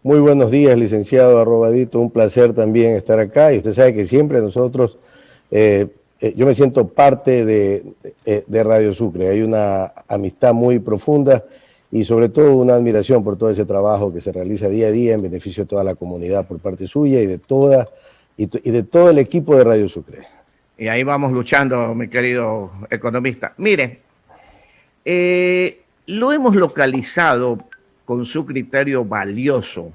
Muy buenos días, licenciado Arrobadito. Un placer también estar acá. Y usted sabe que siempre nosotros, yo me siento parte de Radio Sucre. Hay una amistad muy profunda y sobre todo una admiración por todo ese trabajo que se realiza día a día en beneficio de toda la comunidad por parte suya y de todo el equipo de Radio Sucre. Y ahí vamos luchando, mi querido economista. Mire, lo hemos localizado con su criterio valioso.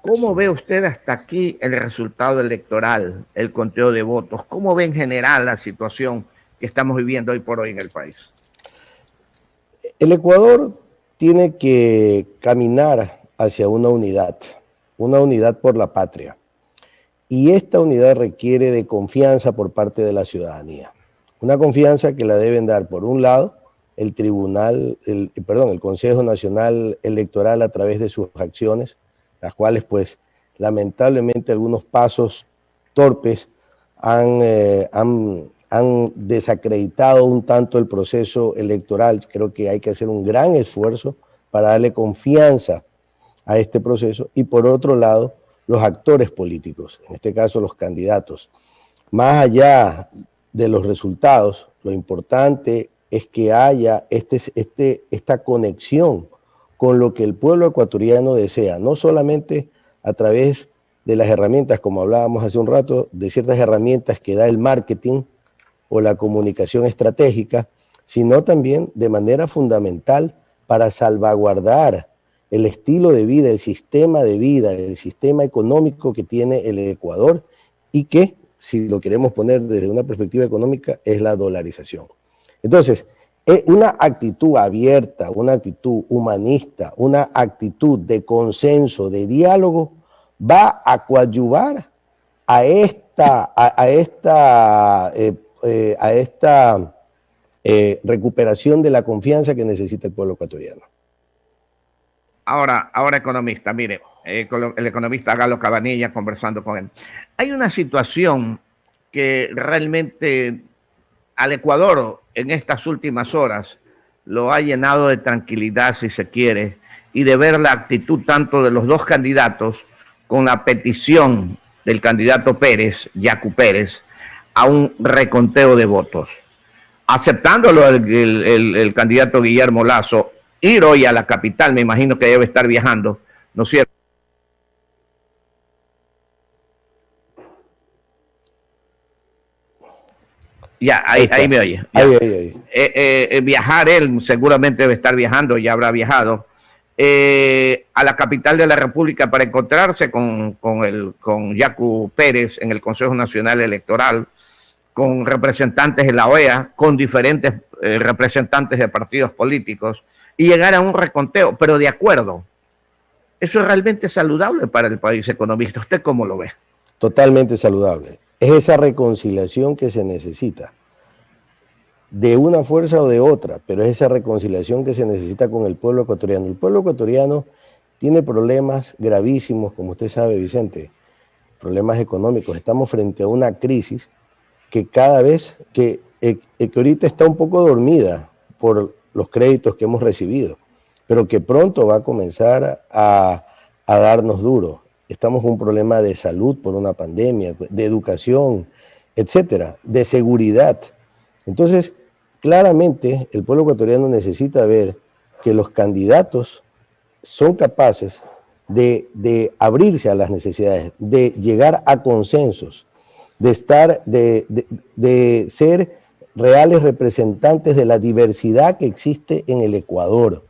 ¿Cómo ve usted hasta aquí el resultado electoral, el conteo de votos? ¿Cómo ve en general la situación que estamos viviendo hoy por hoy en el país? El Ecuador tiene que caminar hacia una unidad por la patria. Y esta unidad requiere de confianza por parte de la ciudadanía. Una confianza que la deben dar, por un lado, el Consejo Nacional Electoral a través de sus acciones, las cuales, pues, lamentablemente algunos pasos torpes han desacreditado un tanto el proceso electoral. Creo que hay que hacer un gran esfuerzo para darle confianza a este proceso. Y por otro lado, los actores políticos, en este caso los candidatos. Más allá de los resultados, lo importante es que haya esta conexión con lo que el pueblo ecuatoriano desea, no solamente a través de las herramientas, como hablábamos hace un rato, de ciertas herramientas que da el marketing o la comunicación estratégica, sino también de manera fundamental para salvaguardar el estilo de vida, el sistema de vida, el sistema económico que tiene el Ecuador y que, si lo queremos poner desde una perspectiva económica, es la dolarización. Entonces, una actitud abierta, una actitud humanista, una actitud de consenso, de diálogo, va a coadyuvar a esta recuperación de la confianza que necesita el pueblo ecuatoriano. Ahora, economista, mire, el economista Galo Cabanilla conversando con él. Hay una situación que realmente al Ecuador en estas últimas horas lo ha llenado de tranquilidad, si se quiere, y de ver la actitud tanto de los dos candidatos con la petición del candidato Pérez, Yacu Pérez, a un reconteo de votos. Aceptándolo el candidato Guillermo Lasso, ir hoy a la capital, me imagino que debe estar viajando, ¿no es cierto? Ya, ahí me oye. Ahí. Viajar él, seguramente debe estar viajando, ya habrá viajado, a la capital de la República para encontrarse con Yacu Pérez en el Consejo Nacional Electoral, con representantes de la OEA, con diferentes representantes de partidos políticos, y llegar a un reconteo, pero de acuerdo. Eso es realmente saludable para el país, economista. ¿Usted cómo lo ve? Totalmente saludable. Es esa reconciliación que se necesita, de una fuerza o de otra, pero es esa reconciliación que se necesita con el pueblo ecuatoriano. El pueblo ecuatoriano tiene problemas gravísimos, como usted sabe, Vicente, problemas económicos. Estamos frente a una crisis que cada vez, que ahorita está un poco dormida por los créditos que hemos recibido, pero que pronto va a comenzar a darnos duro. Estamos con un problema de salud por una pandemia, de educación, etcétera, de seguridad. Entonces, claramente, el pueblo ecuatoriano necesita ver que los candidatos son capaces de abrirse a las necesidades, de llegar a consensos, de ser reales representantes de la diversidad que existe en el Ecuador.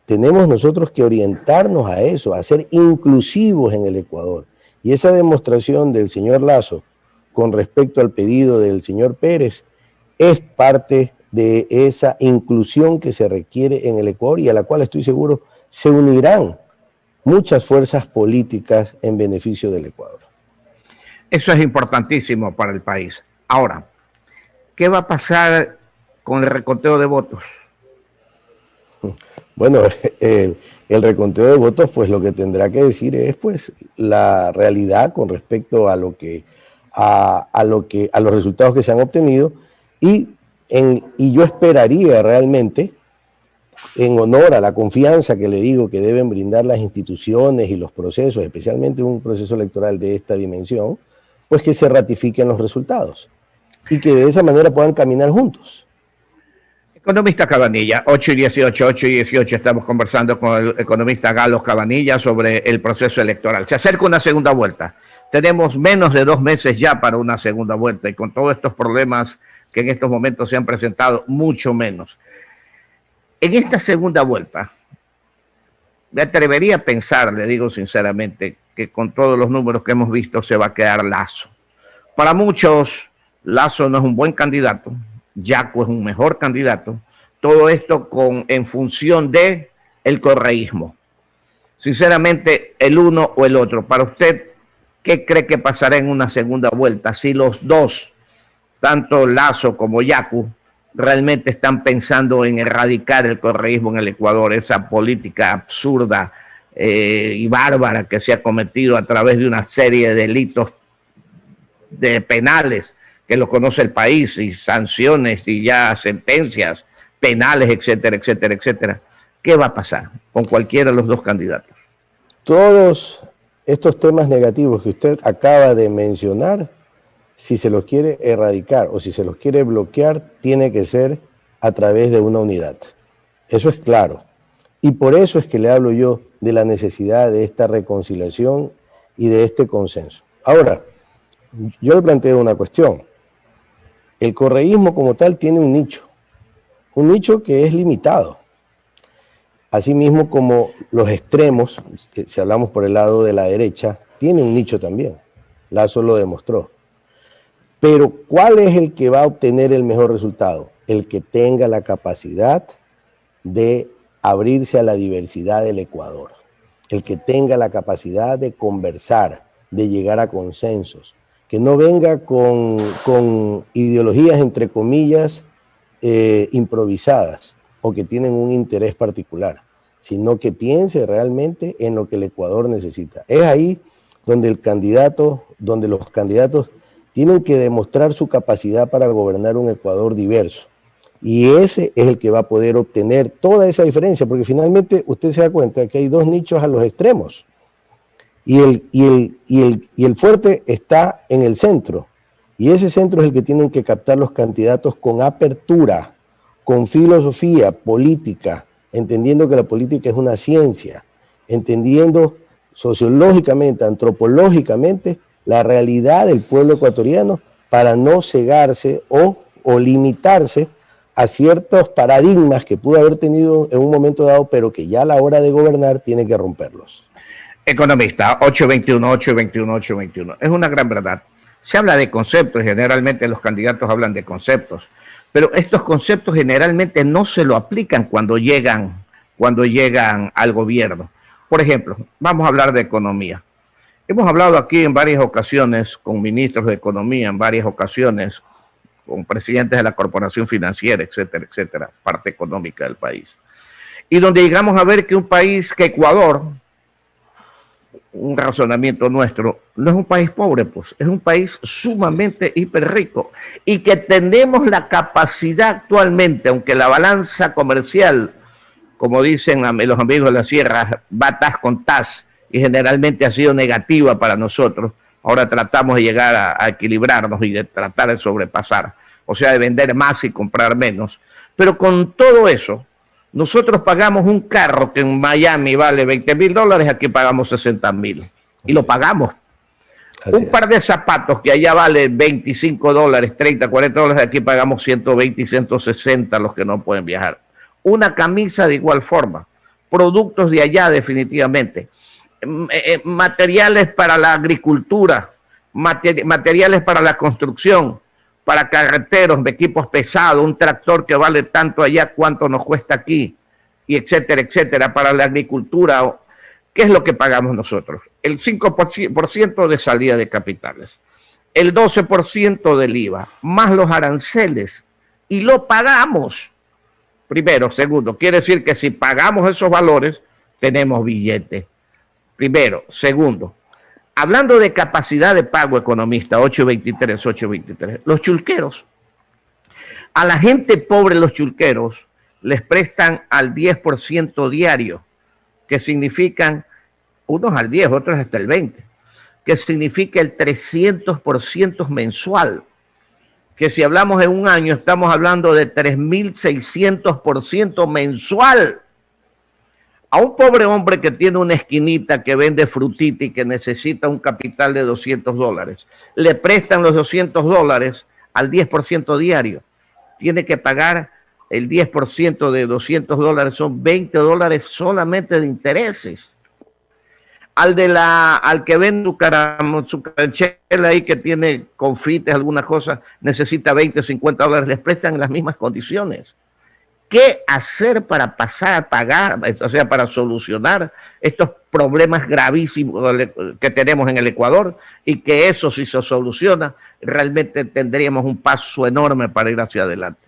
Tenemos nosotros que orientarnos a eso, a ser inclusivos en el Ecuador. Y esa demostración del señor Lasso con respecto al pedido del señor Pérez es parte de esa inclusión que se requiere en el Ecuador y a la cual estoy seguro se unirán muchas fuerzas políticas en beneficio del Ecuador. Eso es importantísimo para el país. Ahora, ¿qué va a pasar con el reconteo de votos? Bueno, el reconteo de votos, pues lo que tendrá que decir es pues la realidad con respecto a los resultados que se han obtenido y yo esperaría realmente en honor a la confianza que le digo que deben brindar las instituciones y los procesos, especialmente un proceso electoral de esta dimensión, pues que se ratifiquen los resultados y que de esa manera puedan caminar juntos. Economista Cabanilla, 8:18, estamos conversando con el economista Galo Cabanilla sobre el proceso electoral. Se acerca una segunda vuelta. Tenemos menos de 2 meses ya para una segunda vuelta y con todos estos problemas que en estos momentos se han presentado, mucho menos. En esta segunda vuelta, me atrevería a pensar, le digo sinceramente, que con todos los números que hemos visto se va a quedar Lasso. Para muchos, Lasso no es un buen candidato, Yacu es un mejor candidato, todo esto en función de el correísmo. Sinceramente, el uno o el otro. Para usted, ¿qué cree que pasará en una segunda vuelta si los dos, tanto Lasso como Yacu, realmente están pensando en erradicar el correísmo en el Ecuador, esa política absurda y bárbara que se ha cometido a través de una serie de delitos penales que lo conoce el país, y sanciones y ya sentencias penales, etcétera, etcétera, etcétera? ¿Qué va a pasar con cualquiera de los dos candidatos? Todos estos temas negativos que usted acaba de mencionar, si se los quiere erradicar o si se los quiere bloquear, tiene que ser a través de una unidad. Eso es claro. Y por eso es que le hablo yo de la necesidad de esta reconciliación y de este consenso. Ahora, yo le planteo una cuestión. El correísmo como tal tiene un nicho que es limitado. Asimismo como los extremos, si hablamos por el lado de la derecha, tiene un nicho también. Lasso lo demostró. Pero ¿cuál es el que va a obtener el mejor resultado? El que tenga la capacidad de abrirse a la diversidad del Ecuador. El que tenga la capacidad de conversar, de llegar a consensos. Que no venga con ideologías, entre comillas, improvisadas o que tienen un interés particular, sino que piense realmente en lo que el Ecuador necesita. Es ahí donde los candidatos tienen que demostrar su capacidad para gobernar un Ecuador diverso. Y ese es el que va a poder obtener toda esa diferencia, porque finalmente usted se da cuenta que hay dos nichos a los extremos. Y el fuerte está en el centro. Y ese centro es el que tienen que captar los candidatos con apertura, con filosofía política, entendiendo que la política es una ciencia, entendiendo sociológicamente, antropológicamente, la realidad del pueblo ecuatoriano para no cegarse o limitarse a ciertos paradigmas que pudo haber tenido en un momento dado, pero que ya a la hora de gobernar tiene que romperlos. Economista, 821. Es una gran verdad. Se habla de conceptos, generalmente los candidatos hablan de conceptos, pero estos conceptos generalmente no se lo aplican cuando llegan al gobierno. Por ejemplo, vamos a hablar de economía. Hemos hablado aquí en varias ocasiones con ministros de economía, en varias ocasiones con presidentes de la corporación financiera, etcétera, etcétera, parte económica del país. Y donde llegamos a ver que un país, que Ecuador, un razonamiento nuestro, no es un país pobre, pues, es un país sumamente hiper rico y que tenemos la capacidad actualmente, aunque la balanza comercial, como dicen los amigos de la sierra, va tas con tas y generalmente ha sido negativa para nosotros. Ahora tratamos de llegar a equilibrarnos y de tratar de sobrepasar, o sea, de vender más y comprar menos. Pero con todo eso, nosotros pagamos un carro que en Miami vale $20,000, aquí pagamos $60,000. Y lo pagamos. Un par de zapatos que allá vale $25, $30, $40, aquí pagamos 120 y 160 los que no pueden viajar. Una camisa de igual forma. Productos de allá definitivamente. Materiales para la agricultura, materiales para la construcción, para carreteros, equipos pesados, un tractor que vale tanto allá, cuánto nos cuesta aquí, y etcétera, etcétera, para la agricultura. ¿Qué es lo que pagamos nosotros? El 5% de salida de capitales, el 12% del IVA, más los aranceles, y lo pagamos. Primero. Segundo, quiere decir que si pagamos esos valores, tenemos billetes. Primero. Segundo, hablando de capacidad de pago, economista, 823, los chulqueros. A la gente pobre, los chulqueros, les prestan al 10% diario, que significan unos al 10, otros hasta el 20%, que significa el 300% mensual, que si hablamos en un año estamos hablando de 3.600% mensual. A un pobre hombre que tiene una esquinita que vende frutita y que necesita un capital de $200, le prestan los $200 al 10% diario. Tiene que pagar el 10% de $200, son $20 solamente de intereses. Al que vende su carachela ahí que tiene confites, alguna cosa, necesita $20, $50, les prestan en las mismas condiciones. ¿Qué hacer para pasar a pagar, o sea, para solucionar estos problemas gravísimos que tenemos en el Ecuador? Y que eso, si se soluciona, realmente tendríamos un paso enorme para ir hacia adelante.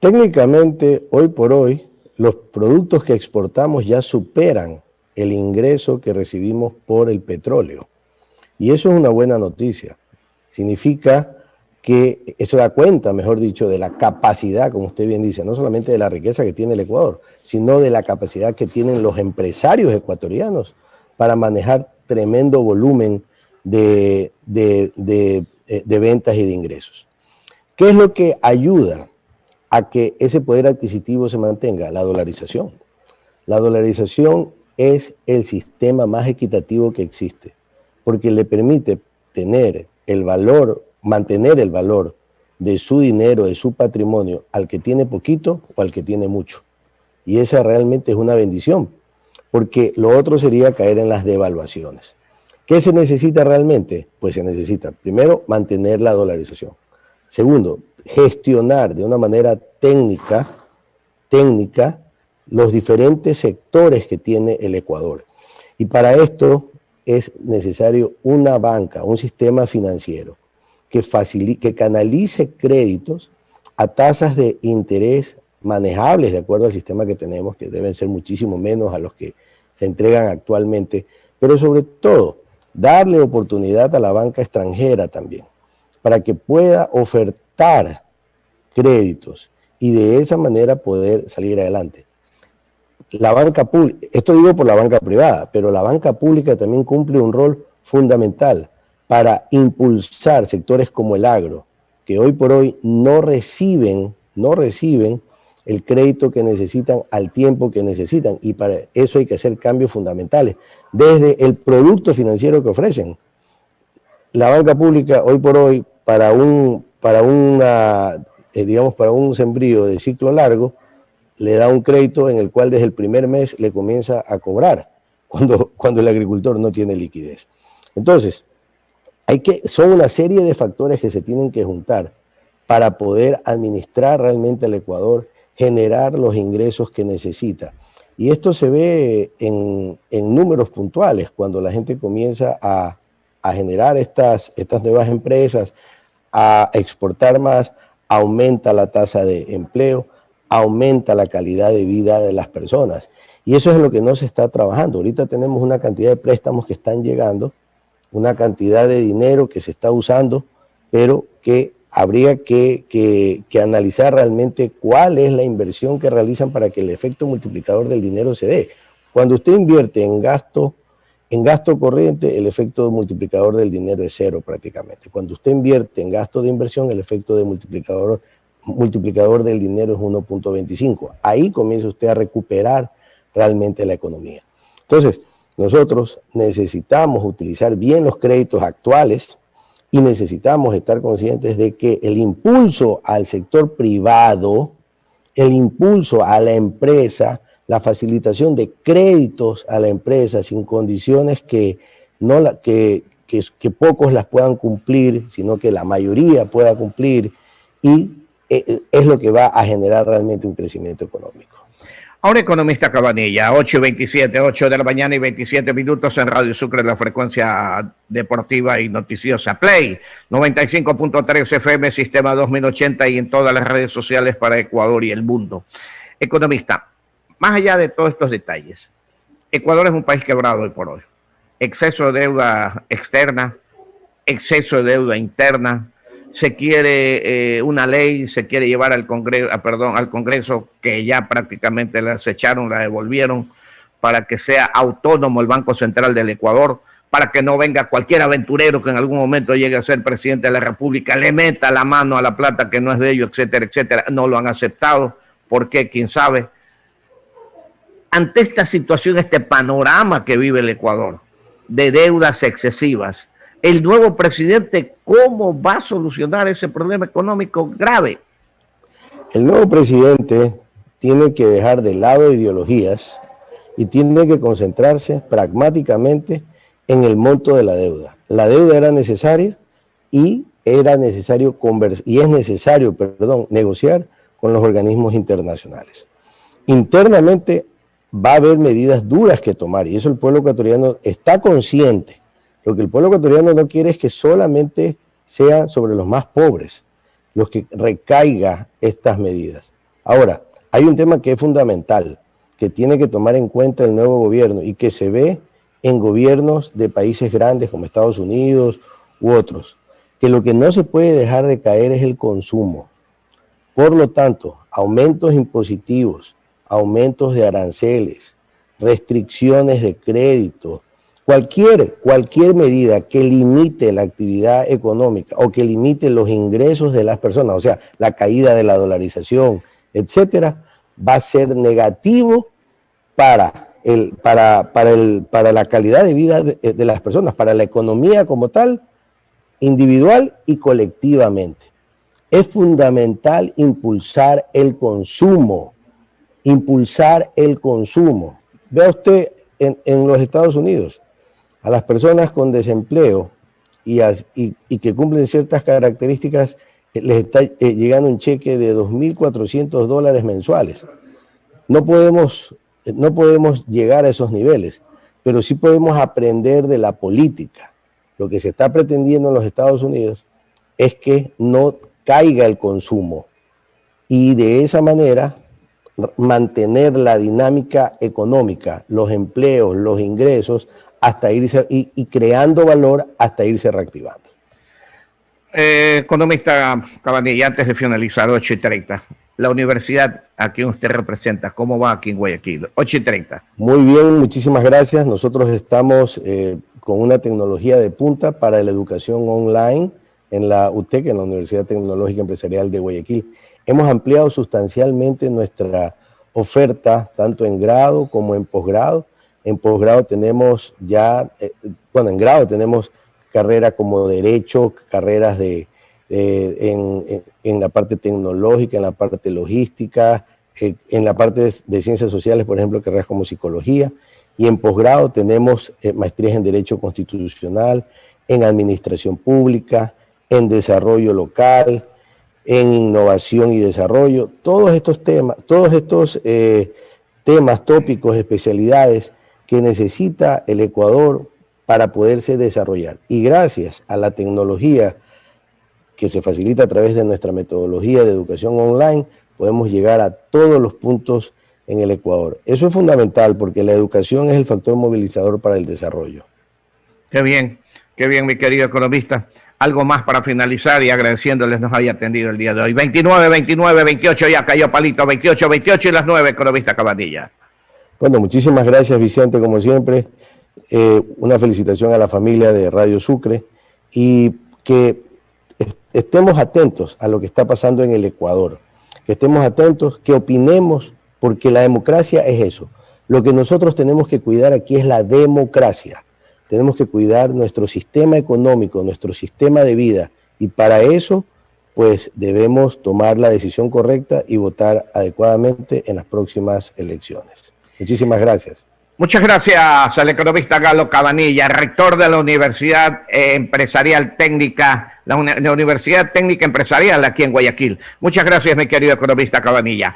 Técnicamente, hoy por hoy, los productos que exportamos ya superan el ingreso que recibimos por el petróleo. Y eso es una buena noticia. Significa que eso da cuenta, mejor dicho, de la capacidad, como usted bien dice, no solamente de la riqueza que tiene el Ecuador, sino de la capacidad que tienen los empresarios ecuatorianos para manejar tremendo volumen de ventas y de ingresos. ¿Qué es lo que ayuda a que ese poder adquisitivo se mantenga? La dolarización. La dolarización es el sistema más equitativo que existe, porque le permite tener el valor, mantener el valor de su dinero, de su patrimonio, al que tiene poquito o al que tiene mucho. Y esa realmente es una bendición, porque lo otro sería caer en las devaluaciones. ¿Qué se necesita realmente? Pues se necesita, primero, mantener la dolarización. Segundo, gestionar de una manera técnica los diferentes sectores que tiene el Ecuador. Y para esto es necesario una banca, un sistema financiero que canalice créditos a tasas de interés manejables de acuerdo al sistema que tenemos, que deben ser muchísimo menos a los que se entregan actualmente, pero sobre todo darle oportunidad a la banca extranjera también, para que pueda ofertar créditos y de esa manera poder salir adelante. La banca pública, esto digo por la banca privada, pero la banca pública también cumple un rol fundamental para impulsar sectores como el agro, que hoy por hoy no reciben el crédito que necesitan al tiempo que necesitan, y para eso hay que hacer cambios fundamentales, desde el producto financiero que ofrecen. La banca pública hoy por hoy, para un sembrío de ciclo largo, le da un crédito en el cual desde el primer mes le comienza a cobrar, cuando el agricultor no tiene liquidez. Entonces, son una serie de factores que se tienen que juntar para poder administrar realmente al Ecuador, generar los ingresos que necesita. Y esto se ve en números puntuales, cuando la gente comienza a generar estas nuevas empresas, a exportar más, aumenta la tasa de empleo, aumenta la calidad de vida de las personas. Y eso es en lo que no se está trabajando. Ahorita tenemos una cantidad de préstamos que están llegando, una cantidad de dinero que se está usando, pero que habría que analizar realmente cuál es la inversión que realizan para que el efecto multiplicador del dinero se dé. Cuando usted invierte en gasto corriente, el efecto multiplicador del dinero es cero prácticamente. Cuando usted invierte en gasto de inversión, el efecto de multiplicador del dinero es 1.25. Ahí comienza usted a recuperar realmente la economía. Entonces, nosotros necesitamos utilizar bien los créditos actuales y necesitamos estar conscientes de que el impulso al sector privado, el impulso a la empresa, la facilitación de créditos a la empresa sin condiciones que pocos las puedan cumplir, sino que la mayoría pueda cumplir, y es lo que va a generar realmente un crecimiento económico. Ahora, economista Cabanilla, 8:27, 8 de la mañana y 27 minutos en Radio Sucre, la frecuencia deportiva y noticiosa. Play, 95.3 FM, sistema 2080 y en todas las redes sociales para Ecuador y el mundo. Economista, más allá de todos estos detalles, Ecuador es un país quebrado hoy por hoy. Exceso de deuda externa, exceso de deuda interna, se quiere una ley, se quiere llevar al Congreso, al Congreso, que ya prácticamente la echaron, la devolvieron, para que sea autónomo el Banco Central del Ecuador, para que no venga cualquier aventurero que en algún momento llegue a ser presidente de la República, le meta la mano a la plata que no es de ellos, etcétera, etcétera. No lo han aceptado. ¿Por qué? ¿Quién sabe? Ante esta situación, este panorama que vive el Ecuador, de deudas excesivas, el nuevo presidente, ¿cómo va a solucionar ese problema económico grave? El nuevo presidente tiene que dejar de lado ideologías y tiene que concentrarse pragmáticamente en el monto de la deuda. La deuda era necesaria y es necesario negociar con los organismos internacionales. Internamente va a haber medidas duras que tomar y eso el pueblo ecuatoriano está consciente. Lo que el pueblo ecuatoriano no quiere es que solamente sean sobre los más pobres los que recaigan estas medidas. Ahora, hay un tema que es fundamental, que tiene que tomar en cuenta el nuevo gobierno y que se ve en gobiernos de países grandes como Estados Unidos u otros, que lo que no se puede dejar de caer es el consumo. Por lo tanto, aumentos impositivos, aumentos de aranceles, restricciones de crédito, cualquier medida que limite la actividad económica o que limite los ingresos de las personas, o sea, la caída de la dolarización, etcétera, va a ser negativo para la calidad de vida de las personas, para la economía como tal, individual y colectivamente. Es fundamental impulsar el consumo. Vea usted en los Estados Unidos, a las personas con desempleo y que cumplen ciertas características, les está llegando un cheque de $2.400 mensuales. No podemos llegar a esos niveles, pero sí podemos aprender de la política. Lo que se está pretendiendo en los Estados Unidos es que no caiga el consumo y de esa manera mantener la dinámica económica, los empleos, los ingresos, hasta irse y creando valor hasta irse reactivando. Economista Cabanilla, antes de finalizar, 8:30, la universidad a quien usted representa, ¿cómo va aquí en Guayaquil? 8:30. Muy bien, muchísimas gracias. Nosotros estamos con una tecnología de punta para la educación online en la UTEC, en la Universidad Tecnológica Empresarial de Guayaquil. Hemos ampliado sustancialmente nuestra oferta, tanto en grado como en posgrado. En posgrado tenemos en grado tenemos carreras como Derecho, carreras en la parte tecnológica, en la parte logística, en la parte de ciencias sociales, por ejemplo, carreras como Psicología. Y en posgrado tenemos maestrías en Derecho Constitucional, en Administración Pública, en Desarrollo Local, en Innovación y Desarrollo. Todos estos temas, tópicos, especialidades que necesita el Ecuador para poderse desarrollar. Y gracias a la tecnología que se facilita a través de nuestra metodología de educación online, podemos llegar a todos los puntos en el Ecuador. Eso es fundamental porque la educación es el factor movilizador para el desarrollo. Qué bien, mi querido economista. Algo más para finalizar y agradeciéndoles nos haya atendido el día de hoy. 29, 28, ya cayó palito, 28 y las 9, economista Cabanilla. Bueno, muchísimas gracias, Vicente, como siempre. Una felicitación a la familia de Radio Sucre y que estemos atentos a lo que está pasando en el Ecuador, que estemos atentos, que opinemos, porque la democracia es eso. Lo que nosotros tenemos que cuidar aquí es la democracia. Tenemos que cuidar nuestro sistema económico, nuestro sistema de vida, y para eso, pues debemos tomar la decisión correcta y votar adecuadamente en las próximas elecciones. Muchísimas gracias. Muchas gracias al economista Galo Cabanilla, rector de la Universidad Empresarial Técnica, la Universidad Técnica Empresarial aquí en Guayaquil. Muchas gracias, mi querido economista Cabanilla.